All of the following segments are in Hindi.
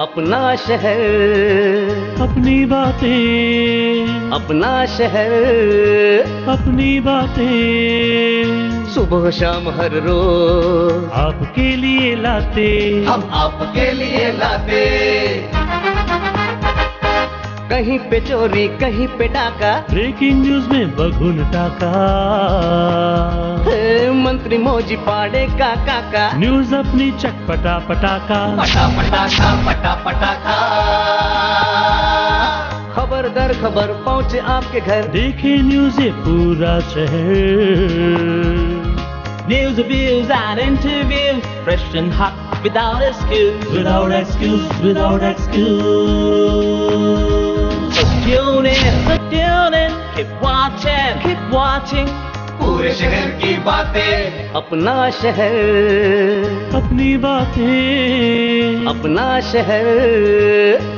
अपना शहर, अपनी बातें, अपना शहर, अपनी बातें, सुबह शाम हर रोज आपके लिए लाते, हम आपके लिए लाते। कहीं पे चोरी, कहीं पे डाका, ब्रेकिंग न्यूज में बगुन टाका, मंत्री मौजी पाड़े का काका, न्यूज अपनी चटपटा पटाका, पटा पटाखा पटा पटाखा। खबर दर खबर पहुंचे आपके घर, देखे न्यूज ये पूरा शहर। News, reviews and interviews, fresh and hot, without excuse. Without excuse, without excuse. So tune in, keep watching. पूरे शहर की बातें, अपना शहर, अपनी बातें, अपना शहर,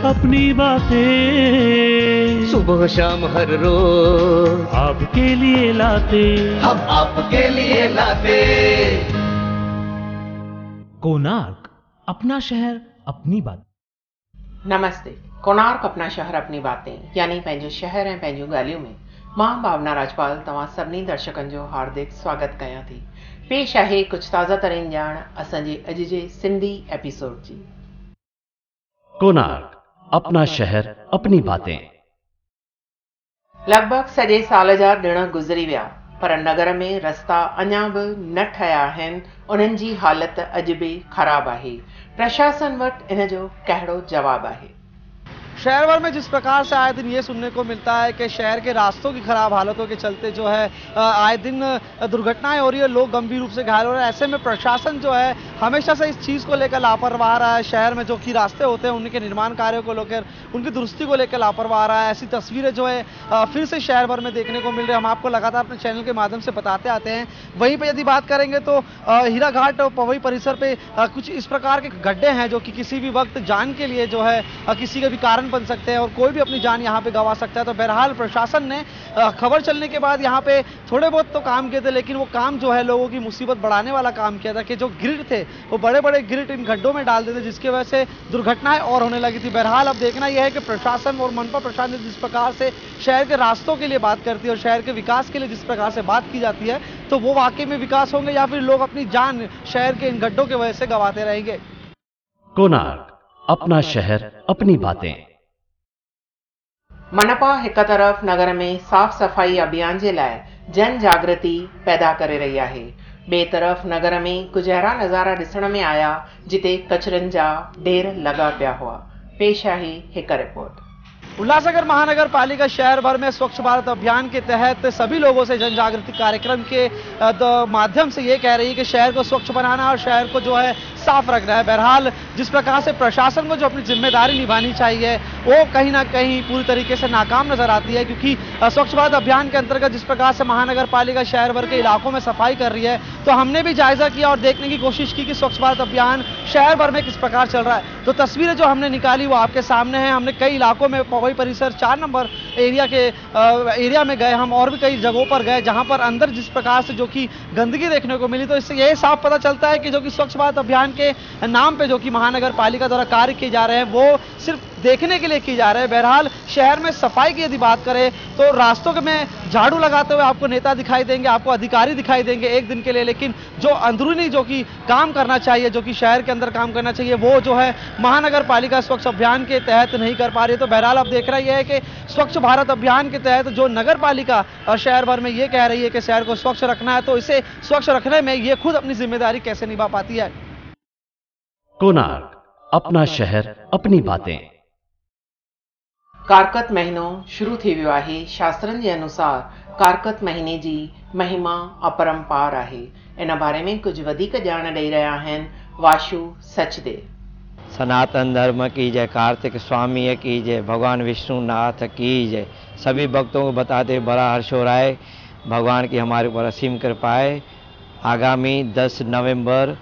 अपनी बातें, सुबह शाम हर रोज आपके लिए लाते, हम आपके लिए लाते। कोणार्क, अपना शहर अपनी बात। नमस्ते। कोणार्क अपना शहर अपनी बातें यानी पंहिंजो शहर ऐं पंहिंजूं ॻाल्हियूं में मां भावना राजपाल तव्हां सभिनी दर्शकनि जो हार्दिक स्वागत कयां थी। पेश आहे कुझु ताज़ा तरीन ॼाण असांजे अॼु जे सिंधी एपिसोड जी। कोणार्क, अपना शहर अपनी बातें। लॻभॻि सॼे साल जा ॾिण गुज़री विया, पर नगर में रस्ता अञा बि न ठहिया आहिनि। उन्हनि जी हालत अॼु बि ख़राब आहे। प्रशासन वटि इन जो कहिड़ो जवाबु आहे? शहर भर में जिस प्रकार से आए दिन ये सुनने को मिलता है कि शहर के रास्तों की खराब हालतों के चलते जो है आए दिन दुर्घटनाएं हो रही है, लोग गंभीर रूप से घायल हो रहे हैं। ऐसे में प्रशासन जो है हमेशा से इस चीज़ को लेकर लापरवाह रहा है। शहर में जो कि रास्ते होते हैं उनके निर्माण कार्यों को लेकर, उनकी दुरुस्ती को लेकर लापरवाह रहा है। ऐसी तस्वीरें जो है फिर से शहर भर में देखने को मिल रही है। हम आपको लगातार अपने चैनल के माध्यम से बताते आते हैं। वहीं पर यदि बात करेंगे तो हीरा घाट और पवई परिसर पे कुछ इस प्रकार के गड्ढे हैं जो कि किसी भी वक्त जान के लिए जो है किसी के भी कारण बन सकते हैं और कोई भी अपनी जान यहाँ पे गंवा सकता है। तो बहरहाल प्रशासन ने खबर चलने के बाद यहाँ पे थोड़े बहुत तो काम किए थे, लेकिन वो काम जो है लोगों की मुसीबत बढ़ाने वाला काम किया था कि जो ग्रिड थे वो बड़े बड़े ग्रिड इन गड्ढों में डाल देते, जिसकी वजह से दुर्घटनाएं और होने लगी थी। बहरहाल अब देखना यह है कि प्रशासन और मनपा प्रशासन जिस प्रकार से शहर के रास्तों के लिए बात करती है और शहर के विकास के लिए जिस प्रकार से बात की जाती है, तो वो वाकई में विकास होंगे या फिर लोग अपनी जान शहर के इन गड्ढों की वजह से गंवाते रहेंगे। कोणार्क, अपना शहर अपनी बातें। मनपा हिक तरफ़ नगर में साफ़ सफ़ाई अभियान जे लाइ जन जागृति पैदा करे रही आहे। ॿिए तरफ़ नगर में कुछ अहिड़ा नज़ारा ॾिसण में आया जिते कचरनि जा ढेर लगा पिया हुआ। पेश आहे हिक रिपोर्ट। उल्लासनगर महानगर पालिका शहर भर में स्वच्छ भारत अभियान के तहत सभी लोगों से जन जागृति कार्यक्रम के माध्यम से ये कह रही है कि शहर को स्वच्छ बनाना और शहर को जो है साफ रखना है। बहरहाल जिस प्रकार से प्रशासन को जो अपनी जिम्मेदारी निभानी चाहिए वो कहीं ना कहीं पूरी तरीके से नाकाम नजर आती है, क्योंकि स्वच्छ भारत अभियान के अंतर्गत जिस प्रकार से महानगर पालिका शहर भर के इलाकों में सफाई कर रही है, तो हमने भी जायजा किया और देखने की कोशिश की कि स्वच्छ भारत अभियान शहर भर में किस प्रकार चल रहा है। तो तस्वीरें जो हमने निकाली वो आपके सामने है। हमने कई इलाकों में पवई परिसर 4 नंबर एरिया में गए, हम और भी कई जगहों पर गए जहां पर अंदर जिस प्रकार से जो कि गंदगी देखने को मिली, तो इससे यह साफ पता चलता है कि जो कि स्वच्छ भारत अभियान के नाम पे जो कि महानगर पालिका द्वारा कार्य किए जा रहे हैं वो सिर्फ देखने के लिए किए जा रहे हैं। बहरहाल शहर में सफाई की यदि बात करें तो रास्तों में झाड़ू लगाते हुए आपको नेता दिखाई देंगे, आपको अधिकारी दिखाई देंगे एक दिन के लिए, लेकिन जो अंदरूनी जो कि काम करना चाहिए, जो कि शहर के अंदर काम करना चाहिए, वो जो है महानगर पालिका स्वच्छ अभियान के तहत नहीं कर पा रही है। तो बहरहाल अब देख रहा है कि स्वच्छ भारत अभियान के तहत जो नगर पालिका और शहर भर में ये कह रही है कि शहर को स्वच्छ रखना है, तो इसे स्वच्छ रखने में ये खुद अपनी जिम्मेदारी कैसे निभा पाती है। कोणार्क, अपना शहर अपनी बातें। कारकत महीनो शुरू थी वियो आहे। शास्त्रनि जे अनुसार कारकत महीने जी महिमा अपरंपार आहे। इन बारे में कुछ वधीक ॼाण ॾेई रहिया आहिनि वाशु सचदेव। सनातन धर्म की जय, कार्तिक स्वामी की जय, भगवान विष्णुनाथ की जय। सभी भक्तों को बताते बड़ा हर्ष हो रहा है, भगवान की हमारे ऊपर असीम कृपा है। आगामी 10 नवंबर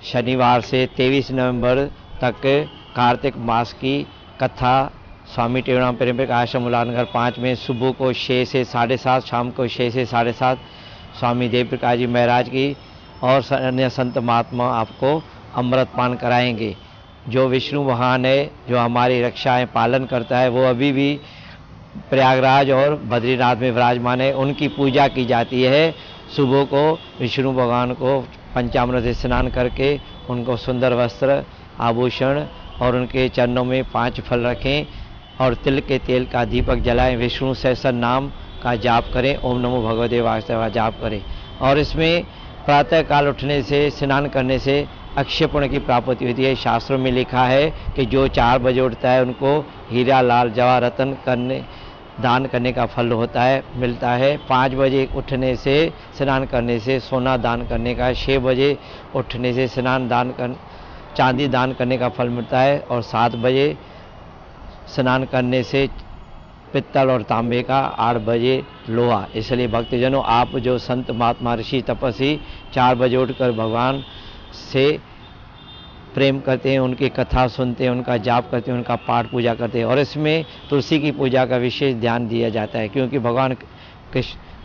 शनिवार से 23 नवंबर तक कार्तिक मास की कथा स्वामी टेवराम प्रेमप्रकाश आश्रम उल्लासनगर 5 में सुबह को 6 से 7:30, शाम को 6 से 7:30 स्वामी देव प्रकाश जी महाराज की और अन्य संत महात्मा आपको अमृत पान कराएंगे। जो विष्णु भगवान है, जो हमारी रक्षाएं पालन करता है, वो अभी भी प्रयागराज और बद्रीनाथ में विराजमान है। उनकी पूजा की जाती है। सुबह को विष्णु भगवान को पंचामृत से स्नान करके उनको सुंदर वस्त्र, आभूषण और उनके चरणों में 5 फल रखें और तिल के तेल का दीपक जलाएं। विष्णु सहस्त्र नाम का जाप करें, ओम नमो भगवते वासुदेवाय जाप करें। और इसमें प्रातः काल उठने से, स्नान करने से अक्षय पुण्य की प्राप्ति होती है। शास्त्रों में लिखा है कि जो 4 बजे उठता है उनको हीरा, लाल, जवाहर, रत्न दान करने का फल होता है, मिलता है। 5 बजे उठने से, स्नान करने से सोना दान करने का, 6 बजे उठने से चांदी दान करने का फल मिलता है और 7 बजे स्नान करने से पित्तल और तांबे का, 8 बजे लोहा। इसलिए भक्तजनों, आप जो संत महात्मा ऋषि तपस्वी 4 बजे उठकर भगवान से प्रेम करते हैं, उनकी कथा सुनते हैं, उनका जाप करते हैं, उनका पाठ पूजा करते हैं। और इसमें तुलसी की पूजा का विशेष ध्यान दिया जाता है, क्योंकि भगवान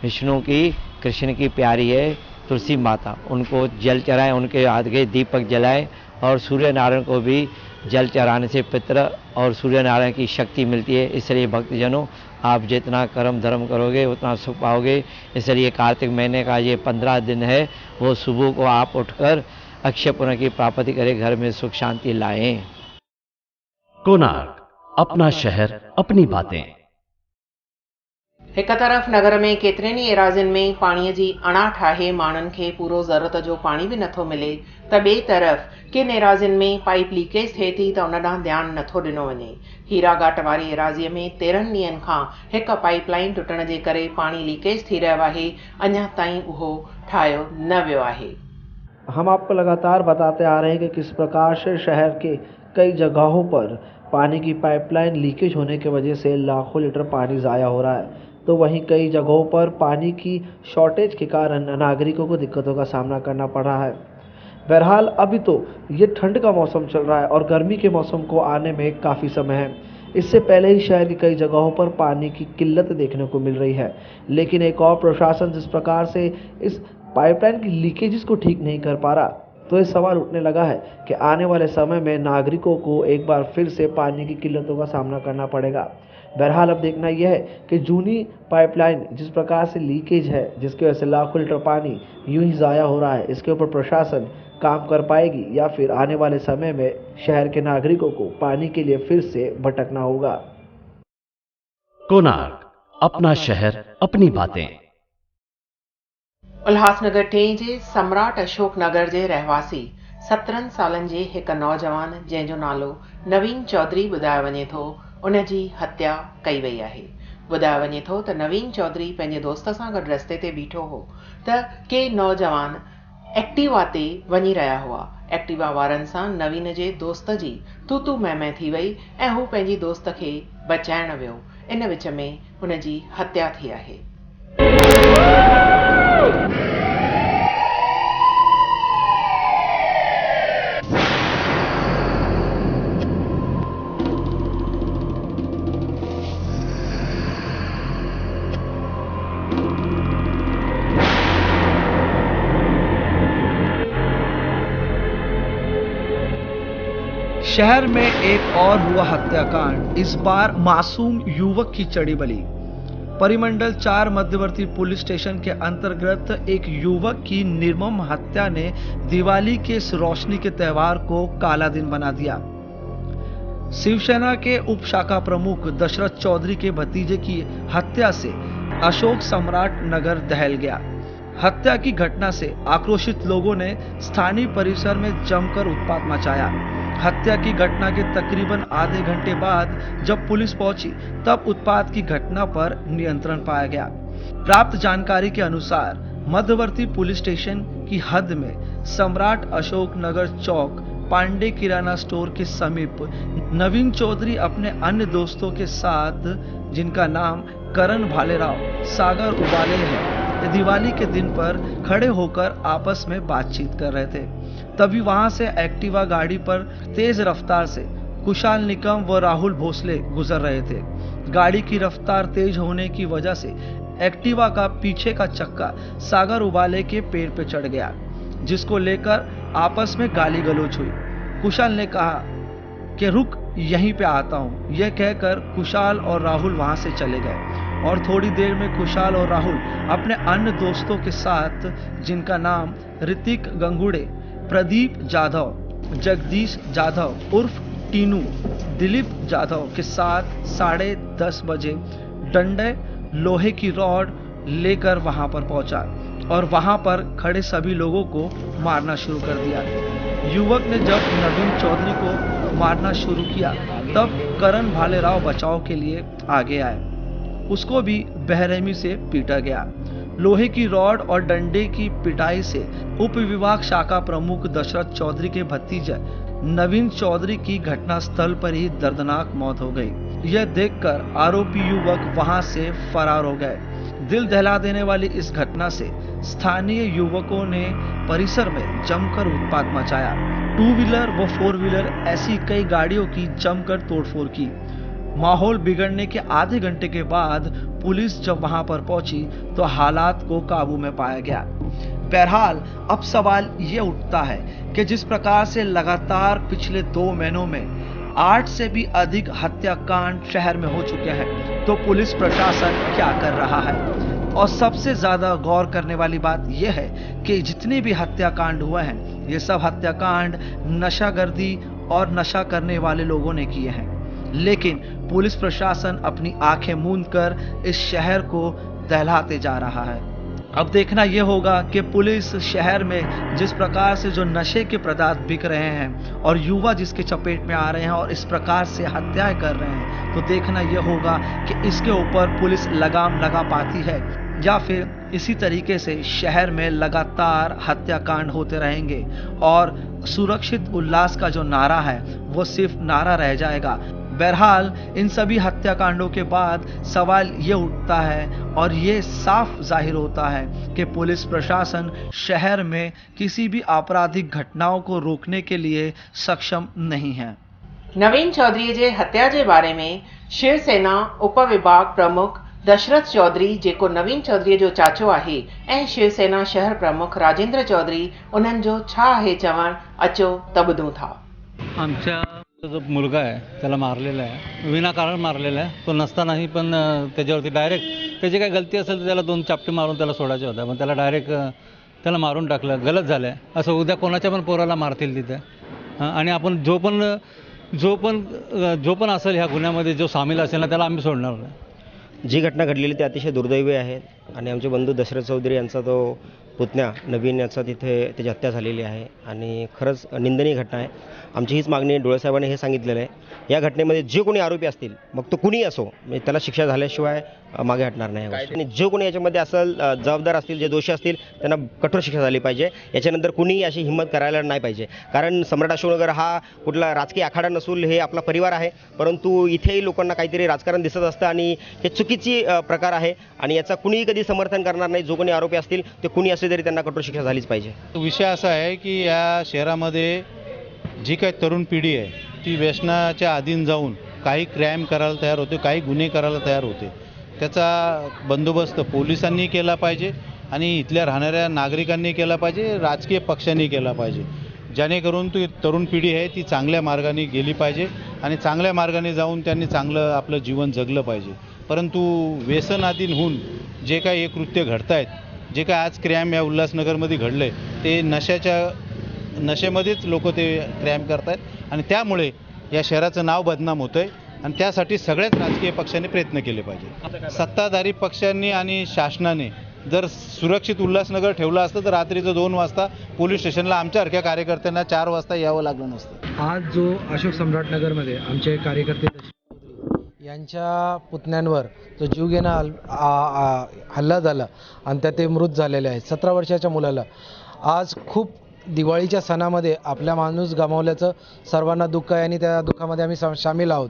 विष्णु की, कृष्ण की प्यारी है तुलसी माता। उनको जल चढ़ाएं, उनके आगे दीपक जलाएं और सूर्य नारायण को भी जल चढ़ाने से पितृ और सूर्य नारायण की शक्ति मिलती है। इसलिए भक्तजनों, आप जितना कर्म धर्म करोगे उतना सुख पाओगे। इसलिए कार्तिक महीने का ये 15 दिन है, वो सुबह को आप उठकर अक्षय पुण्य की प्राप्ति करें, घर में सुख शांति लाएं। कोणार्क, अपना शहर अपनी बातें। हिक तरफ़ नगर में केतिरनि ई एराज़ियुनि में पाणीअ जी अणाठ आहे, माण्हुनि खे पूरो ज़रूरत जो पाणी बि नथो मिले, त ॿिए तरफ़ किन एराज़ियुनि में पाइप लीकेज थिए थी त उन ॾांहुं ध्यानु नथो ॾिनो वञे। हीराघाट वारी एराज़ीअ में 13 ॾींहंनि खां हिक पाइपलाइन टुटण जे करे पाणी लीकेज थी रहियो आहे, अञा ताईं उहो ठाहियो न वियो आहे। हम आपको लगातार बताते आ रहे हैं कि किस प्रकार से शहर के कई जगहों पर पानी की पाइपलाइन लीकेज होने की वजह से लाखों लीटर पानी ज़ाया हो रहा है, तो वहीं कई जगहों पर पानी की शॉर्टेज के कारण नागरिकों को दिक्कतों का सामना करना पड़ रहा है। बहरहाल अभी तो ये ठंड का मौसम चल रहा है और गर्मी के मौसम को आने में काफ़ी समय है। इससे पहले ही शहर की कई जगहों पर पानी की किल्लत देखने को मिल रही है, लेकिन एक और प्रशासन जिस प्रकार से इस पाइपलाइन की लीकेजेस को ठीक नहीं कर पा रहा, तो ये सवाल उठने लगा है कि आने वाले समय में नागरिकों को एक बार फिर से पानी की किल्लतों का सामना करना पड़ेगा। बहरहाल अब देखना यह है कि जूनी पाइपलाइन जिस प्रकार से लीकेज है, जिसकी वजह से लाखों लीटर पानी यूं ही ज़ाया हो रहा है, इसके ऊपर प्रशासन काम कर पाएगी या फिर आने वाले समय में शहर के नागरिकों को पानी के लिए फिर से भटकना होगा। कोणार्क, अपना शहर अपनी बातें। उल्हासनगर 2 जे सम्राट अशोक नगर जे रहवासी 17 सालनि जे हिक नौजवान जंहिंजो नालो नवीन चौधरी ॿुधायो वञे थो, उन जी हत्या कई वई आहे। ॿुधायो वञे थो त नवीन चौधरी पंहिंजे दोस्त सां गॾु रस्ते ते बीठो हो त के नौजवान एक्टिवा ते वञी रहिया हुआ। एक्टिवा वारनि सां नवीन जे दोस्त जी तू मैं थी वई ऐं हू पंहिंजी दोस्त खे बचाइण वियो। इन विच में हुन जी हत्या थी आहे। शहर में एक और हुआ हत्याकांड, इस बार मासूम युवक की चढ़ी बलि। परिमंडल 4 मध्यवर्ती पुलिस स्टेशन के अंतर्गत एक युवक की निर्मम हत्या ने दिवाली के इस रोशनी के त्योहार को काला दिन बना दिया। शिवसेना के उप शाखा प्रमुख दशरथ चौधरी के भतीजे की हत्या से अशोक सम्राट नगर दहल गया। हत्या की घटना से आक्रोशित लोगों ने स्थानीय परिसर में जमकर उत्पात मचाया। हत्या की घटना के तकरीबन आधे घंटे बाद जब पुलिस पहुंची, तब उत्पात की घटना पर नियंत्रण पाया गया। प्राप्त जानकारी के अनुसार मध्यवर्ती पुलिस स्टेशन की हद में सम्राट अशोक नगर चौक पांडे किराना स्टोर के समीप नवीन चौधरी अपने अन्य दोस्तों के साथ, जिनका नाम करण भालेराव, सागर उबाले है, दिवाली के दिन पर खड़े होकर आपस में बातचीत कर रहे थे। तभी वहां से एक्टिवा गाड़ी पर तेज रफ्तार से कुशाल निकम व राहुल भोसले गुजर रहे थे। गाड़ी की रफ्तार तेज होने की वजह से एक्टिवा का पीछे का चक्का सागर उबाले के पैर पे चढ़ गया, जिसको लेकर आपस में गाली गलौज हुई। कुशाल ने कहा कि रुक यहीं पे आता हूँ। यह कहकर कुशाल और राहुल वहाँ से चले गए और थोड़ी देर में कुशाल और राहुल अपने अन्य दोस्तों के साथ, जिनका नाम ऋतिक गंगुड़े, प्रदीप जाधव, जगदीश जाधव उर्फ टीनू, दिलीप जाधव के साथ 10:30 बजे डंडे, लोहे की रॉड लेकर वहां पर पहुंचा और वहां पर खड़े सभी लोगों को मारना शुरू कर दिया। युवक ने जब नवीन चौधरी को मारना शुरू किया तब करण भालेराव बचाव के लिए आगे आए। उसको भी बेरहमी से पीटा गया। लोहे की रॉड और डंडे की पिटाई से उप विभाग शाखा प्रमुख दशरथ चौधरी के भतीजे नवीन चौधरी की घटनास्थल पर ही दर्दनाक मौत हो गई। यह देखकर आरोपी युवक वहां से फरार हो गए। दिल दहला देने वाली इस घटना से स्थानीय युवकों ने परिसर में जमकर उत्पात मचाया। 2 व्हीलर व 4 व्हीलर ऐसी कई गाड़ियों की जमकर तोड़फोड़ की। माहौल बिगड़ने के आधे घंटे के बाद पुलिस जब वहां पर पहुंची तो हालात को काबू में पाया गया। बहरहाल अब सवाल ये उठता है कि जिस प्रकार से लगातार पिछले 2 महीनों में 8 से भी अधिक हत्याकांड शहर में हो चुके हैं, तो पुलिस प्रशासन क्या कर रहा है? और सबसे ज्यादा गौर करने वाली बात यह है कि जितने भी हत्याकांड हुए हैं, ये सब हत्याकांड नशागर्दी और नशा करने वाले लोगों ने किए हैं। लेकिन पुलिस प्रशासन अपनी आंखें मूंद कर इस शहर को दहलाते जा रहा है। अब देखना यह होगा कि पुलिस शहर में जिस प्रकार से जो नशे के पदार्थ बिक रहे हैं और युवा जिसके चपेट में आ रहे हैं और इस प्रकार से हत्याएं कर रहे हैं, तो देखना यह होगा कि इसके ऊपर पुलिस लगाम लगा पाती है या फिर इसी तरीके से शहर में लगातार हत्याकांड होते रहेंगे और सुरक्षित उल्लास का जो नारा है वो सिर्फ नारा रह जाएगा। बहरहाल इन सभी हत्याकांडों के बाद सवाल ये उठता है और ये साफ जाहिर होता है कि पुलिस प्रशासन शहर में किसी भी आपराधिक घटनाओं को रोकने के लिए सक्षम नहीं है। नवीन चौधरी जे हत्या जे बारे में शिवसेना उपविभाग प्रमुख दशरथ चौधरी, जेको नवीन चौधरी जो चाचो आहे, ऐं शिवसेना शहर प्रमुख राजेंद्र चौधरी, उन्हनि जो छा आहे चवण, अचो त ॿुधूं था। आमच्या जो मुलगा आहे त्याला मारलेला आहे, विनाकारण मारलेला आहे, तो नसतानाही पण त्याच्यावरती डायरेक्ट त्याची काही गलती असेल तर त्याला 2 चापटे मारून त्याला सोडायचे होत्या, पण त्याला डायरेक्ट त्याला मारून टाकलं. गलत झालं आहे. असं उद्या कोणाच्या पण पोराला मारतील तिथे. आणि आपण जो पण असेल ह्या गुन्ह्यामध्ये जो सामील असेल ना, त्याला आम्ही सोडणार नाही. जी घटना घडलेली ती अतिशय दुर्दैवी आहे आणि आमचे बंधू दशरथ चौधरी यांचा तो पुतण्या नवीन याचा तिथे त्याची हत्या झालेली आहे आणि खरंच निंदनीय घटना आहे. आमची हीच मागणी डोळेसाहेबांनी हे सांगितलेलं आहे, या घटनेमध्ये जे कोणी आरोपी असतील, मग तो कुणीही असो, म्हणजे त्याला शिक्षा झाल्याशिवाय मागे हटणार नाही. आणि जो कोणी याच्यामध्ये असेल जबाबदार असतील, जे दोषी असतील, त्यांना कठोर शिक्षा झाली पाहिजे. याच्यानंतर कुणीही अशी हिंमत करायला नाही पाहिजे. कारण सम्राट अशोकनगर हा कुठला राजकीय आखाडा नसून हे आपला परिवार आहे, परंतु इथेही लोकांना काहीतरी राजकारण दिसत असतं आणि हे चुकीची प्रकार आहे आणि याचा कुणीही कधी समर्थन करणार नाही. जो कोणी आरोपी असतील ते कुणी असले तरी त्यांना कठोर शिक्षा झालीच पाहिजे. विषय असा आहे की या शहरामध्ये जी काही तरुण पिढी आहे ती व्यसनाच्या अधीन जाऊन काही क्राईम करायला तयार होते, काही गुन्हे करायला तयार होते. त्याचा बंदोबस्त पोलिसांनी केला पाहिजे आणि इथल्या राहणाऱ्या नागरिकांनी केला पाहिजे, राजकीय पक्षांनी केला पाहिजे, जेणेकरून ती तरुण पिढी आहे ती चांगल्या मार्गाने गेली पाहिजे आणि चांगल्या मार्गाने जाऊन त्यांनी चांगलं आपलं जीवन जगलं पाहिजे. परंतु व्यसनाधीन होऊन जे काही हे कृत्य घडत आहेत, जे काय आज क्राईम या उल्हासनगरमध्ये घडले, ते नशेमध्येच लोक ते क्राईम करत आहेत आणि त्यामुळे या शहराचं नाव बदनाम होतं आहे आणि त्यासाठी सगळ्याच राजकीय पक्षांनी प्रयत्न केले पाहिजे. सत्ताधारी पक्षांनी आणि शासनाने जर सुरक्षित उल्हासनगर ठेवलं असतं तर रात्रीचं 2 वाजता पोलीस स्टेशनला आमच्यासारख्या कार्यकर्त्यांना 4 वाजता यावं लागलं नसतं. आज जो अशोक सम्राटनगरमध्ये आमचे कार्यकर्ते यांच्या पुतण्यांवर जो जीवघेणा हल्ला झाला आणि त्यात ते मृत झालेले आहेत. 17 वर्षाच्या मुलाला आज खूप दिवाळीच्या सणामध्ये आपल्या माणूस गमावल्याचं सर्वांना दुःख आहे आणि त्या दुःखामध्ये आम्ही सामील आहोत.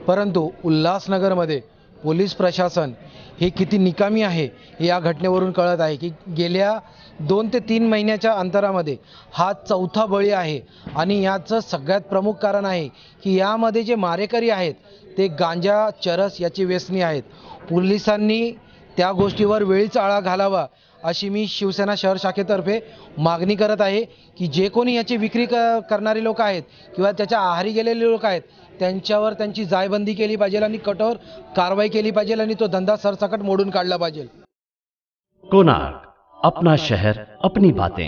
परंतु उल्हासनगरमध्ये पोलीस प्रशासन हे किती निकामी आहे हे या घटनेवरून कळत आहे की गेल्या 2 ते 3 महिन्याच्या अंतरामध्ये हा 4था बळी आहे आणि याचं सगळ्यात प्रमुख कारण आहे की यामध्ये जे मारेकरी आहेत ते गांजा, चरस याची व्यसनी आहेत. पोलिसांनी त्या गोष्टीवर वेळीच आळा घालावा अशी मी शिवसेना शहर शाखेतर्फे मागणी करत आहे की जे कोणी याची विक्री करणारे लोक आहेत किंवा त्याच्या आहारी गेलेले लोक आहेत त्यांच्यावर त्यांची जायबंदी केली पाहिजे आणि कठोर कारवाई केली पाहिजे आणि तो धंदा सरसकट मोडून काढला पाहिजे। कोणार्क, अपना शहर अपनी बातें।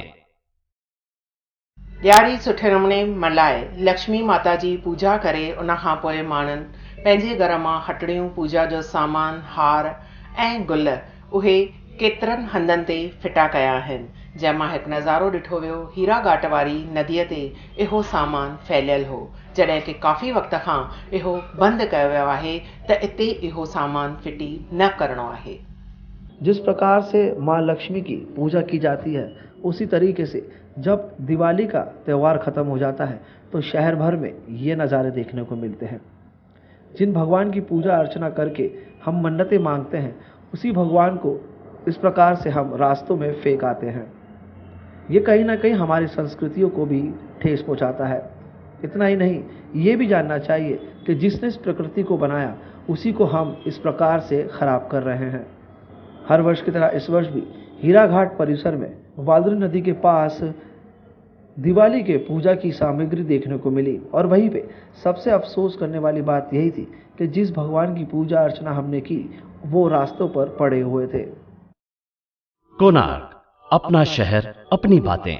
ॾियारी सुठे नमूने मल्हाए लक्ष्मी माता जी पूजा करे उन खां पोइ माण्हुनि पंहिंजे घर मां हटड़ियूं पूजा जो सामान हार ऐं गुल उहे केतिरनि हंधनि ते फिटा कया आहिनि जंहिंमां हिकु नज़ारो ॾिठो वियो हीरा घाट वारी नदीअ ते इहो सामान फैलियल हो जॾहिं कि काफ़ी वक़्त खां इहो बंदि कयो वियो आहे त इते इहो सामान फिटी न करणो आहे। जिस प्रकार से माँ लक्ष्मी की पूजा की जाती है उसी तरीके से जब दिवाली का त्यौहार ख़त्म हो जाता है तो शहर भर में ये नज़ारे देखने को मिलते हैं। जिन भगवान की पूजा अर्चना करके हम मन्नतें मांगते हैं उसी भगवान को इस प्रकार से हम रास्तों में फेंक आते हैं। ये कहीं ना कहीं हमारी संस्कृतियों को भी ठेस पहुंचाता है। इतना ही नहीं, ये भी जानना चाहिए कि जिसने इस प्रकृति को बनाया उसी को हम इस प्रकार से खराब कर रहे हैं। हर वर्ष की तरह इस वर्ष भी हीरा घाट परिसर में वालदरी नदी के पास दिवाली के पूजा की सामग्री देखने को मिली और वहीं पे सबसे अफसोस करने वाली बात यही थी कि जिस भगवान की पूजा अर्चना हमने की वो रास्तों पर पड़े हुए थे। कोणार्क, अपना शहर अपनी बातें।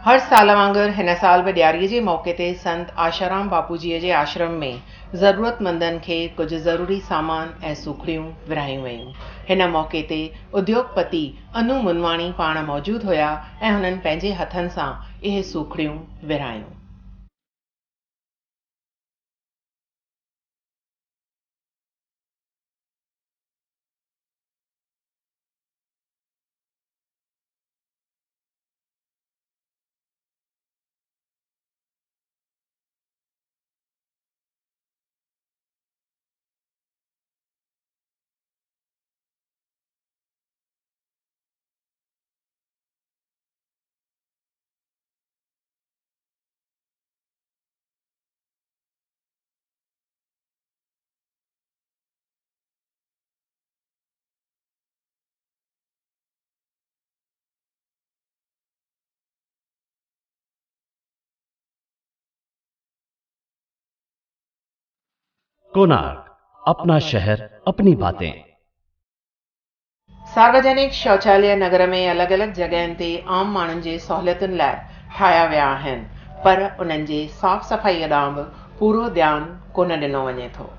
हर साल वांगुरु हिन साल बि ॾियारीअ जे मौक़े ते संत आशाराम बापूजीअ जे आश्रम में ज़रूरतमंदनि खे कुझु ज़रूरी सामान ऐं सूखड़ियूं विरहायूं वयूं। हिन मौक़े ते उद्योगपति अनु मुनवाणी पाण मौजूदु हुया ऐं हुननि पंहिंजे हथनि सां इहे सूखड़ियूं विरहायूं। कोणार्क, अपना शहर अपनी बातें। सार्वजनिक शौचालय नगर में अलॻि अलॻि जॻहियुनि ते आम माण्हुनि जे सहूलियतुनि लाइ ठाहिया विया आहिनि पर उन्हनि जे साफ़ सफ़ाई ॾांहुं बि पूरो ध्यानु कोन ॾिनो वञे थो।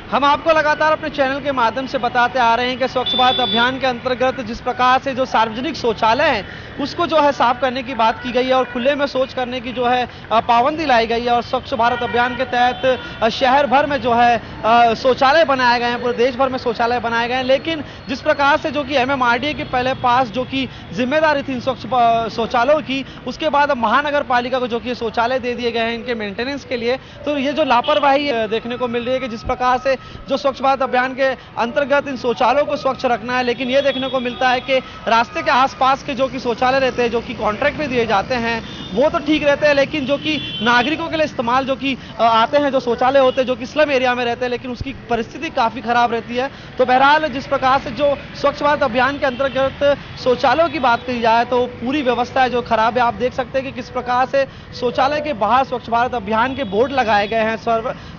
हम आपको लगातार अपने चैनल के माध्यम से बताते आ रहे हैं कि स्वच्छ भारत अभियान के अंतर्गत जिस प्रकार से जो सार्वजनिक शौचालय हैं उसको जो है साफ करने की बात की गई है और खुले में शौच करने की जो है पाबंदी लाई गई है और स्वच्छ भारत अभियान के तहत शहर भर में जो है शौचालय बनाए गए हैं, पूरे देश भर में शौचालय बनाए गए हैं। लेकिन जिस प्रकार से जो कि MMRDA के पहले पास जो कि जिम्मेदारी थी स्वच्छ शौचालयों की, उसके बाद अब महानगर पालिका को जो कि शौचालय दे दिए गए हैं इनके मेंटेनेंस के लिए, तो ये जो लापरवाही देखने को मिल रही है कि जिस प्रकार से जो स्वच्छ भारत अभियान के अंतर्गत इन शौचालयों को स्वच्छ रखना है, लेकिन ये देखने को मिलता है कि रास्ते के आसपास के जो कि शौचालय रहते हैं जो कि कॉन्ट्रैक्ट पे दिए जाते हैं वो तो ठीक रहते हैं, लेकिन जो कि नागरिकों के लिए इस्तेमाल जो कि आते हैं जो शौचालय होते हैं जो कि स्लम एरिया में रहते हैं, लेकिन उसकी परिस्थिति काफ़ी खराब रहती है। तो बहरहाल जिस प्रकार से जो स्वच्छ भारत अभियान के अंतर्गत शौचालयों की बात करी जाए तो पूरी व्यवस्था है जो खराब है। आप देख सकते हैं कि किस प्रकार से शौचालय के बाहर स्वच्छ भारत अभियान के बोर्ड लगाए गए हैं,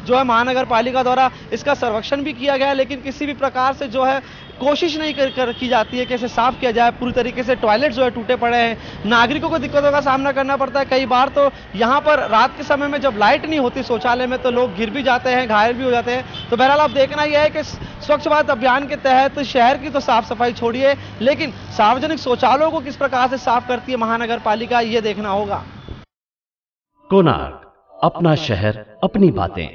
जो है महानगर पालिका द्वारा इसका सर्वेक्षण भी किया गया है, लेकिन किसी भी प्रकार से जो है कोशिश नहीं की जाती है कि इसे साफ किया जाए। पूरी तरीके से टॉयलेट जो है टूटे पड़े हैं, नागरिकों को दिक्कतों का सामना करना पड़ता है। कई बार तो यहाँ पर रात के समय में जब लाइट नहीं होती शौचालय में तो लोग गिर भी जाते हैं, घायल भी हो जाते हैं। तो बहरहाल अब देखना यह है कि स्वच्छ भारत अभियान के तहत शहर की तो साफ सफाई छोड़िए, लेकिन सार्वजनिक शौचालयों को किस प्रकार से साफ करती है महानगर पालिका, ये देखना होगा। कोणार्क, अपना शहर अपनी बातें।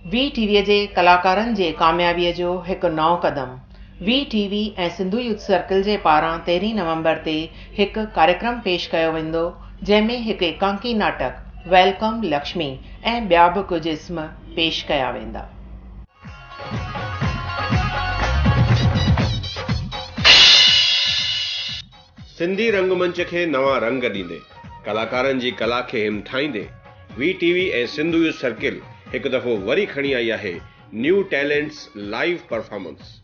VTV जे कलाकारनि जे कामयाबीअ जो हिकु नओं क़दम। VTV ऐं सिंधु यूथ सर्कल जे पारां 13 नवंबर ते हिकु कार्यक्रम पेश कयो वेंदो जंहिंमें हिकु एकांकी नाटक वेलकम लक्ष्मी ऐं ॿिया बि कुझु इस्म पेश कया वेंदा। सिंधी रंगमंच खे नवां रंग ॾींदे, कलाकारनि जी कला खे हिमथाईंदे VTV ऐं सिंधु यूथ सर्किल हिकु दफ़ो वरी खणी आई आहे new talents live performance.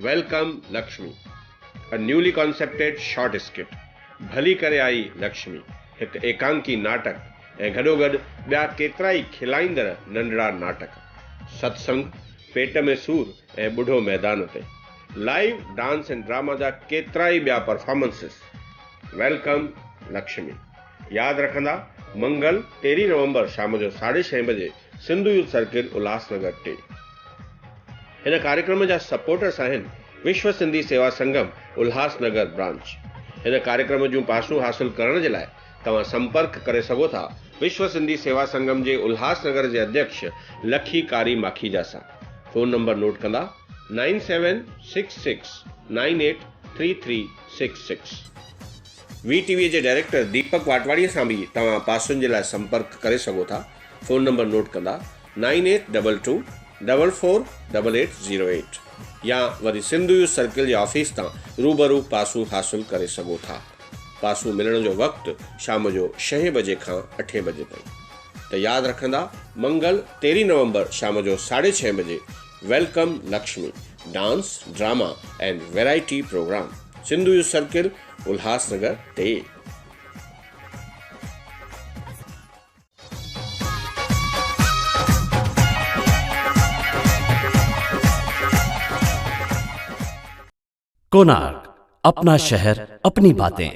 Welcome Lakshmi, a newly concepted short skit. भली करे आई लक्ष्मी एक एकांकी नाटक ऐं गॾोगॾु ॿिया केतिरा ई खिलाईंदड़ नंढड़ा नाटक, सत्संग, पेट में सूर ऐं ॿुढो मैदान ते, लाइव डांस एंड ड्रामा जा केतिरा ई ॿिया परफॉर्मेंसिस। वेलकम लक्ष्मी। यादि रखंदा, मंगल 13 नवंबर शाम जो 6:30 बजे सिंधु यूथ सर्किल उल्हासनगर 2। हिन कार्यक्रम जा सपोर्टर्स आहिनि विश्व सिंधी सेवा संगम उल्हासनगर ब्रांच। हिन कार्यक्रम जूं पासूं हासिल करण जे लाइ तव्हां संपर्क करे सघो था विश्व सिंधी सेवा संगम जे उल्हासनगर जे अध्यक्ष लखी कारी माखीजा सां। फोन नंबर नोट कंदा 9766983366। VTV जे डायरेक्टर दीपक वाटवाड़ीअ सां बि तव्हां पासुनि जे लाइ संपर्क करे सघो था। फोन नंबर नोट कंदा 9822448808 या वरी सिंधु यूथ सर्किल जे ऑफिस तां रूबरू पासूं हासिल करे सघो था। पासूं मिलण जो वक़्तु शाम जो 6 बजे खां 8 बजे ताईं। त यादि रखंदा, मंगल 13 नवंबर शाम जो 6:30 बजे welcome Lakshmi dance, drama and variety program, Sindhu youth circle Ulhasnagar 2। Konark, अपना शहर अपनी बातें।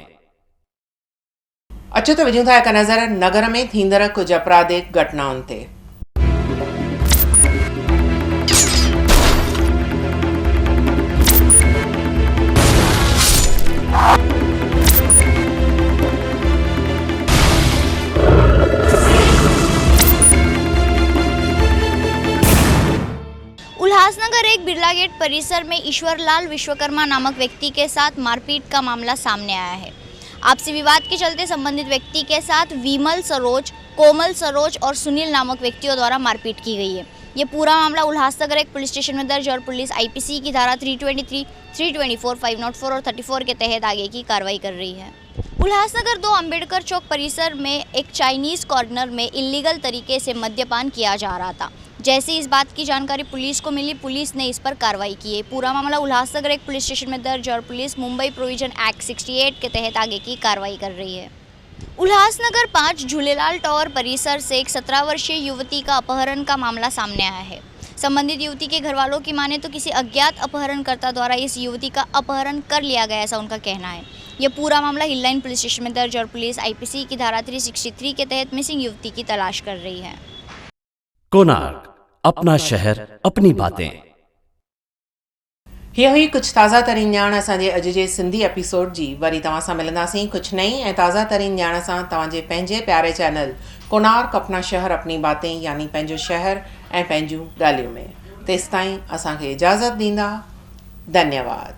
अचो त विझूं था हिकु नज़र नगर में थींदड़ कुझु अपराधिक घटनाउनि ते। उल्हासनगर एक बिरला गेट परिसर में ईश्वरलाल विश्वकर्मा नामक व्यक्ति के साथ मारपीट का मामला सामने आया है। आपसी विवाद के चलते संबंधित व्यक्ति के साथ विमल सरोज, कोमल सरोज और सुनील नामक व्यक्तियों द्वारा मारपीट की गई है। ये पूरा मामला उल्हासनगर एक पुलिस स्टेशन में दर्ज और पुलिस IPC की धारा 323, 324, 504 और 34 के तहत आगे की कार्रवाई कर रही है। उल्हासनगर 2 अंबेडकर चौक परिसर में एक चाइनीज कॉर्नर में इलीगल तरीके से मद्यपान किया जा रहा था। जैसे इस बात की जानकारी पुलिस को मिली, पुलिस ने इस पर कार्रवाई की है। पूरा मामला उल्हासनगर एक पुलिस स्टेशन में दर्ज और पुलिस मुंबई प्रोविजन एक्ट 68 के तहत आगे की कार्रवाई कर रही है। उल्हासनगर 5 झूलेलाल टावर परिसर से एक 17 वर्षीय युवती का अपहरण का मामला सामने आया है। संबंधित युवती के घर वालों की माने तो किसी अज्ञात अपहरणकर्ता द्वारा इस युवती का अपहरण कर लिया गया, ऐसा उनका कहना है। यह पूरा मामला हिललाइन पुलिस स्टेशन में दर्ज और पुलिस IPC की धारा 363 के तहत मिसिंग युवती की तलाश कर रही है। कोणार्क, अपना शहर अपनी बातें। हीअ हुई कुझु ताज़ा तरीन ॼाण असांजे अॼु जे सिंधी एपिसोड जी। वरी तव्हां सां मिलंदासीं कुझु नई ऐं ताज़ा तरीन ॼाण सां तव्हांजे पंहिंजे प्यारे चैनल कोणार्क अपना शहर अपनी बातें, यानी पंहिंजो शहर ऐं पंहिंजूं ॻाल्हियूं में। तेसिताईं असांखे इजाज़त ॾींदा। धन्यवाद।